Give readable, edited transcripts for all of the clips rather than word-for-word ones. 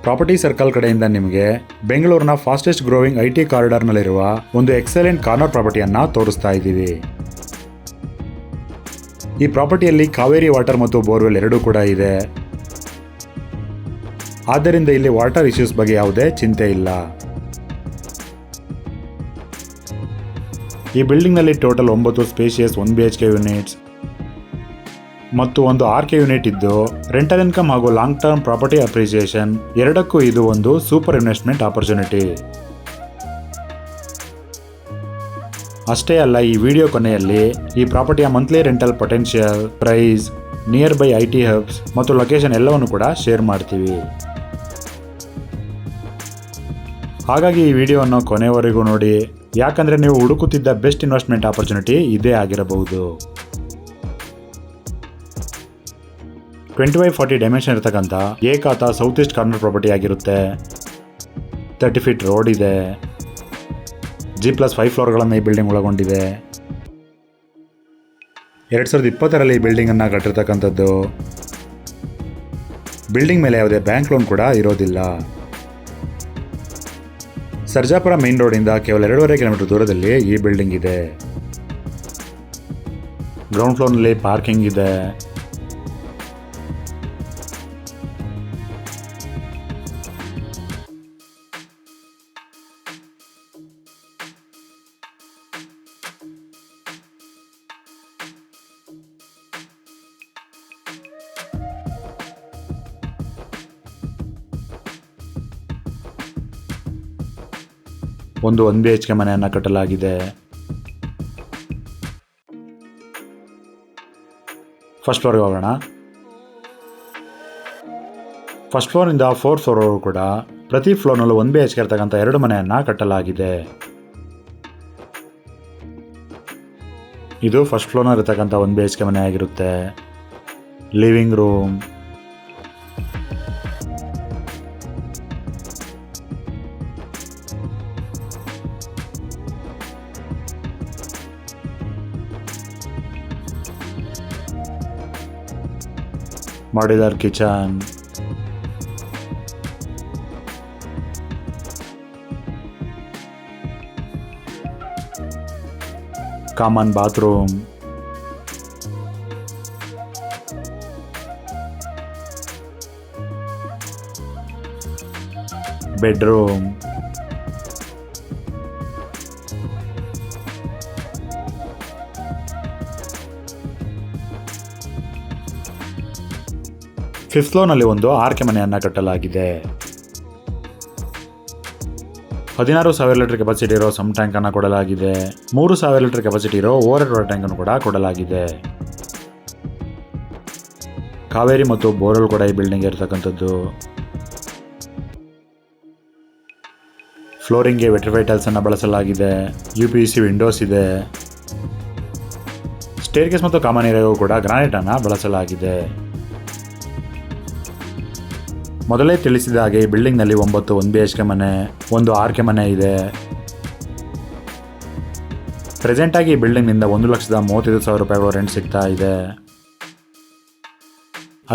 Property circle ಕಡೆಯಿಂದ ನಿಮಗೆ ಬೆಂಗಳೂರಿನ ಫಾಸ್ಟೆಸ್ಟ್ ಗ್ರೋವಿಂಗ್ IT ಕಾರಿಡಾರ್ನಲ್ಲಿರುವ ಒಂದು ಎಕ್ಸಲೆಂಟ್ ಕಾರ್ನರ್ ಪ್ರಾಪರ್ಟಿಯನ್ನು ತೋರಿಸ್ತಾ ಇದ್ದೀವಿ. ಈ ಪ್ರಾಪರ್ಟಿಯಲ್ಲಿ ಕಾವೇರಿ ವಾಟರ್ ಮತ್ತು ಬೋರ್ವೆಲ್ ಎರಡೂ ಕೂಡ ಇದೆ. ಆದ್ದರಿಂದ ಇಲ್ಲಿ ವಾಟರ್ ಇಶ್ಯೂಸ್ ಬಗ್ಗೆ ಯಾವುದೇ ಚಿಂತೆ ಇಲ್ಲ. ಈ ಬಿಲ್ಡಿಂಗ್ನಲ್ಲಿ ಟೋಟಲ್ 9 ಸ್ಪೇಷಿಯಸ್ 1 BHK ಯೂನಿಟ್ಸ್ ಮತ್ತು ಒಂದು RK ಯೂನಿಟ್ ಇದ್ದು ರೆಂಟಲ್ ಇನ್ಕಮ್ ಹಾಗೂ ಲಾಂಗ್ ಟರ್ಮ್ ಪ್ರಾಪರ್ಟಿ ಅಪ್ರಿಸಿಯೇಷನ್ ಎರಡಕ್ಕೂ ಇದು ಒಂದು ಸೂಪರ್ ಇನ್ವೆಸ್ಟ್ಮೆಂಟ್ ಆಪರ್ಚುನಿಟಿ. ಅಷ್ಟೇ ಅಲ್ಲ, ಈ ವಿಡಿಯೋ ಕೊನೆಯಲ್ಲಿ ಈ ಪ್ರಾಪರ್ಟಿಯ monthly rental potential, price, near by IT hubs ಮತ್ತು ಲೊಕೇಶನ್ ಎಲ್ಲವನ್ನು ಕೂಡ ಶೇರ್ ಮಾಡ್ತೀವಿ. ಹಾಗಾಗಿ ಈ ವಿಡಿಯೋವನ್ನು ಕೊನೆವರೆಗೂ ನೋಡಿ, ಯಾಕಂದರೆ ನೀವು ಹುಡುಕುತ್ತಿದ್ದ ಬೆಸ್ಟ್ ಇನ್ವೆಸ್ಟ್ಮೆಂಟ್ ಆಪರ್ಚುನಿಟಿ ಇದೇ ಆಗಿರಬಹುದು. 20x40 ಡೈಮೆನ್ಷನ್ ಇರತಕ್ಕಂಥ ಏಕಾತ ಸೌತ್ ಈಸ್ಟ್ ಕಾರ್ನರ್ ಪ್ರಾಪರ್ಟಿ ಆಗಿರುತ್ತೆ. 30 ಫೀಟ್ ರೋಡ್ ಇದೆ. G+5 ಫ್ಲೋರ್ಗಳನ್ನು ಈ ಬಿಲ್ಡಿಂಗ್ ಒಳಗೊಂಡಿದೆ. 2020ರಲ್ಲಿ ಈ ಬಿಲ್ಡಿಂಗನ್ನು ಕಟ್ಟಿರ್ತಕ್ಕಂಥದ್ದು. ಬಿಲ್ಡಿಂಗ್ ಮೇಲೆ ಯಾವುದೇ ಬ್ಯಾಂಕ್ ಲೋನ್ ಕೂಡ ಇರೋದಿಲ್ಲ. ಸರ್ಜಾಪುರ ಮೇನ್ ರೋಡಿಂದ ಕೇವಲ 2.5 ಕಿಲೋಮೀಟರ್ ದೂರದಲ್ಲಿ ಈ ಬಿಲ್ಡಿಂಗ್ ಇದೆ. ಗ್ರೌಂಡ್ ಫ್ಲೋರ್ನಲ್ಲಿ ಪಾರ್ಕಿಂಗ್ ಇದೆ. ಒಂದು 1 BHK ಮನೆಯನ್ನು ಕಟ್ಟಲಾಗಿದೆ. ಫಸ್ಟ್ ಫ್ಲೋರ್ಗೆ ಹೋಗೋಣ. ಫಸ್ಟ್ ಫ್ಲೋರಿಂದ 4th ಫ್ಲೋರ್ವರೆಗೂ ಕೂಡ ಪ್ರತಿ ಫ್ಲೋರ್ನಲ್ಲೂ 1 BHK ಇರ್ತಕ್ಕಂಥ 2 ಮನೆಯನ್ನು ಕಟ್ಟಲಾಗಿದೆ. ಇದು ಫಸ್ಟ್ ಫ್ಲೋರ್ನಲ್ಲಿ ಇರ್ತಕ್ಕಂಥ 1 BHK ಮನೆ ಆಗಿರುತ್ತೆ. Living room, modular kitchen, common bathroom, bedroom, fifth ಫ್ಲೋರ್ನಲ್ಲಿ ಒಂದು RK ಮನೆಯನ್ನು ಕಟ್ಟಲಾಗಿದೆ. 16,000 ಲೀಟರ್ ಕೆಪಾಸಿಟಿ ಇರೋ ಸಮ್ ಟ್ಯಾಂಕನ್ನು ಕೊಡಲಾಗಿದೆ. 3,000 ಲೀಟರ್ ಕೆಪಾಸಿಟಿ ಇರೋ ಓವರ್ ಹೆಡ್ ವಾಟರ್ ಟ್ಯಾಂಕನ್ನು ಕೂಡ ಕೊಡಲಾಗಿದೆ. ಕಾವೇರಿ ಮತ್ತು ಬೋರ್ವೆಲ್ ಕೂಡ ಈ ಬಿಲ್ಡಿಂಗ್ ಇರತಕ್ಕಂಥದ್ದು. ಫ್ಲೋರಿಂಗ್ಗೆ ವೆಟ್ರಿಫೈಡ್ ಟೈಲ್ಸ್ ಅನ್ನು ಬಳಸಲಾಗಿದೆ. UPVC ವಿಂಡೋಸ್ ಇದೆ. ಸ್ಟೇರ್ಕೇಸ್ ಮತ್ತು ಕಾಮನ್ ಏರಿಯಾಗೂ ಕೂಡ ಗ್ರಾನೈಟ್ ಅನ್ನು ಬಳಸಲಾಗಿದೆ. ಮೊದಲೇ ತಿಳಿಸಿದ ಹಾಗೆ ಈ ಬಿಲ್ಡಿಂಗ್ನಲ್ಲಿ 9 1 BHK ಮನೆ, ಒಂದು RK ಮನೆ ಇದೆ. ಪ್ರೆಸೆಂಟಾಗಿ ಈ ಬಿಲ್ಡಿಂಗ್ನಿಂದ 1,35,000 ರೂಪಾಯಿಗಳು ರೆಂಟ್ ಸಿಗ್ತಾ ಇದೆ.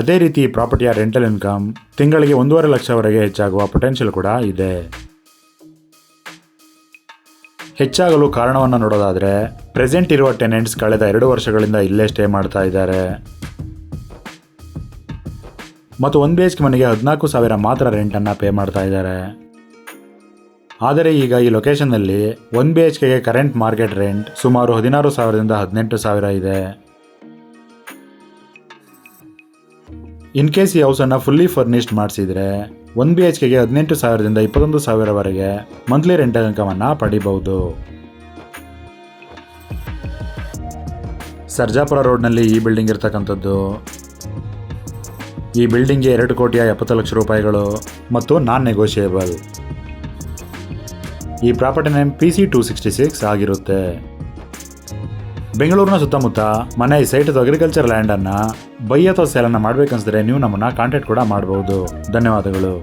ಅದೇ ರೀತಿ ಈ ಪ್ರಾಪರ್ಟಿಯ ರೆಂಟಲ್ ಇನ್ಕಮ್ ತಿಂಗಳಿಗೆ 1.5 ಲಕ್ಷವರೆಗೆ ಹೆಚ್ಚಾಗುವ ಪೊಟೆನ್ಷಿಯಲ್ ಕೂಡ ಇದೆ. ಹೆಚ್ಚಾಗಲು ಕಾರಣವನ್ನು ನೋಡೋದಾದರೆ, ಪ್ರೆಸೆಂಟ್ ಇರುವ ಟೆನೆಂಟ್ಸ್ ಕಳೆದ 2 ವರ್ಷಗಳಿಂದ ಇಲ್ಲೇ ಸ್ಟೇ ಮಾಡ್ತಾ ಇದ್ದಾರೆ ಮತ್ತು 1 BHK ಮನೆಗೆ 14,000 ಮಾತ್ರ ರೆಂಟನ್ನು ಪೇ ಮಾಡ್ತಾ ಇದ್ದಾರೆ. ಆದರೆ ಈಗ ಈ ಲೊಕೇಶನ್ನಲ್ಲಿ 1 BHKಗೆ ಕರೆಂಟ್ ಮಾರ್ಕೆಟ್ ರೆಂಟ್ ಸುಮಾರು 16,000ದಿಂದ 18,000 ಇದೆ. ಇನ್ ಕೇಸ್ ಈ ಹೌಸನ್ನು ಫುಲ್ಲಿ ಫರ್ನಿಶ್ಡ್ ಮಾಡಿಸಿದರೆ 1 BHKಗೆ 18,000ದಿಂದ 21,000ವರೆಗೆ ಮಂತ್ಲಿ ರೆಂಟಲ್ ಇನ್ಕಮನ್ನು ಪಡಿಬಹುದು. ಸರ್ಜಾಪುರ ರೋಡ್ನಲ್ಲಿ ಈ ಬಿಲ್ಡಿಂಗ್ ಇರ್ತಕ್ಕಂಥದ್ದು. ಈ ಬಿಲ್ಡಿಂಗ್ಗೆ 2,70 ಲಕ್ಷ ರೂಪಾಯಿಗಳು ಮತ್ತು ನಾನ್ ನೆಗೋಷಿಯೇಬಲ್. ಈ ಪ್ರಾಪರ್ಟಿ ನೇಮ್ PC 266 ಆಗಿರುತ್ತೆ. ಬೆಂಗಳೂರಿನ ಸುತ್ತಮುತ್ತ ಮನೆ ಸೈಟ್ ಅಥವಾ ಅಗ್ರಿಕಲ್ಚರ್ ಲ್ಯಾಂಡನ್ನು ಬೈ ಅಥವಾ ಸೇಲನ್ನು ಮಾಡಬೇಕನ್ಸಿದ್ರೆ ನೀವು ನಮ್ಮನ್ನು ಕಾಂಟ್ಯಾಕ್ಟ್ ಕೂಡ ಮಾಡಬಹುದು. ಧನ್ಯವಾದಗಳು.